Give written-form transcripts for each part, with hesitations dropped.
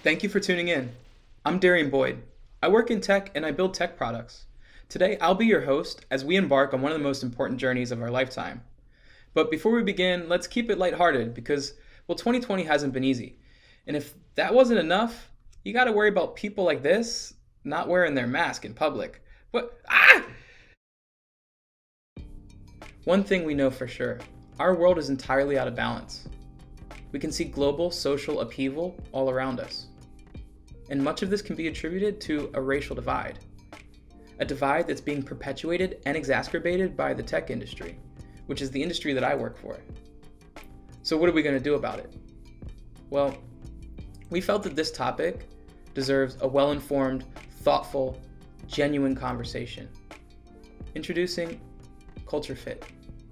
Thank you for tuning in. I'm Dairien Boyd. I work in tech and I build tech products. Today, I'll be your host as we embark on one of the most important journeys of our lifetime. But before we begin, let's keep it lighthearted because, 2020 hasn't been easy. And if that wasn't enough, you gotta worry about people like this not wearing their mask in public. What? Ah! One thing we know for sure, our world is entirely out of balance. We can see global social upheaval all around us. And much of this can be attributed to a racial divide. A divide that's being perpetuated and exacerbated by the tech industry, which is the industry that I work for. So what are we going to do about it? Well, we felt that this topic deserves a well-informed, thoughtful, genuine conversation. Introducing Culture Fit,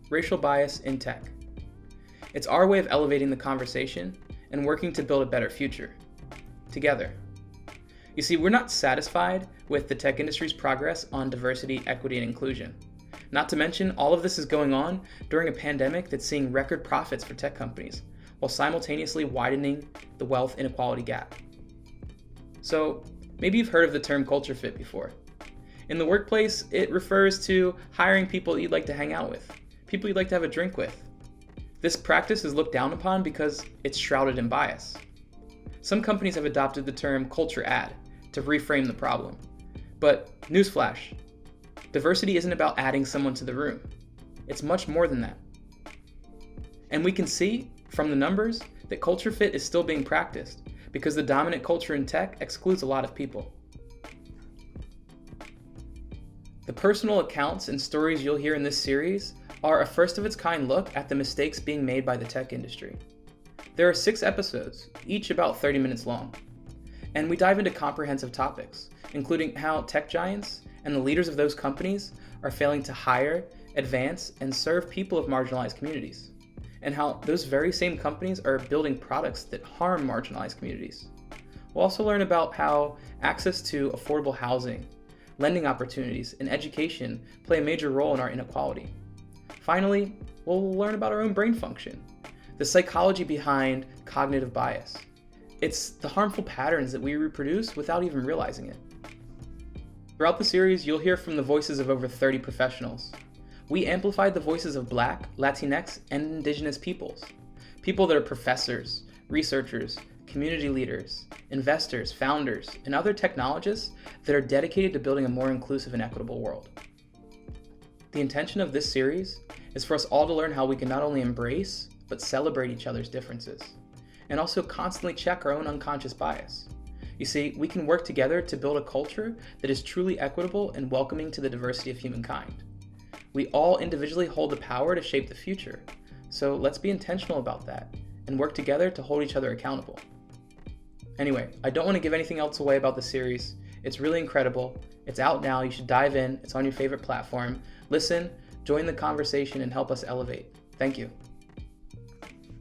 Racial Bias in Tech. It's our way of elevating the conversation and working to build a better future, together. You see, we're not satisfied with the tech industry's progress on diversity, equity, and inclusion. Not to mention, all of this is going on during a pandemic that's seeing record profits for tech companies, while simultaneously widening the wealth inequality gap. So, maybe you've heard of the term culture fit before. In the workplace, it refers to hiring people you'd like to hang out with, people you'd like to have a drink with. This practice is looked down upon because it's shrouded in bias. Some companies have adopted the term culture add to reframe the problem. But newsflash, diversity isn't about adding someone to the room. It's much more than that. And we can see from the numbers that culture fit is still being practiced because the dominant culture in tech excludes a lot of people. The personal accounts and stories you'll hear in this series are a first of its kind look at the mistakes being made by the tech industry. There are 6 episodes, each about 30 minutes long, and we dive into comprehensive topics, including how tech giants and the leaders of those companies are failing to hire, advance, and serve people of marginalized communities, and how those very same companies are building products that harm marginalized communities. We'll also learn about how access to affordable housing, lending opportunities, and education play a major role in our inequality. Finally, we'll learn about our own brain function, the psychology behind cognitive bias. It's the harmful patterns that we reproduce without even realizing it. Throughout the series, you'll hear from the voices of over 30 professionals. We amplified the voices of Black, Latinx, and Indigenous peoples. People that are professors, researchers, community leaders, investors, founders, and other technologists that are dedicated to building a more inclusive and equitable world. The intention of this series is for us all to learn how we can not only embrace, but celebrate each other's differences, and also constantly check our own unconscious bias. You see, we can work together to build a culture that is truly equitable and welcoming to the diversity of humankind. We all individually hold the power to shape the future, so let's be intentional about that and work together to hold each other accountable. Anyway, I don't want to give anything else away about the series. It's really incredible. It's out now. You should dive in. It's on your favorite platform. Listen, join the conversation, and help us elevate. Thank you.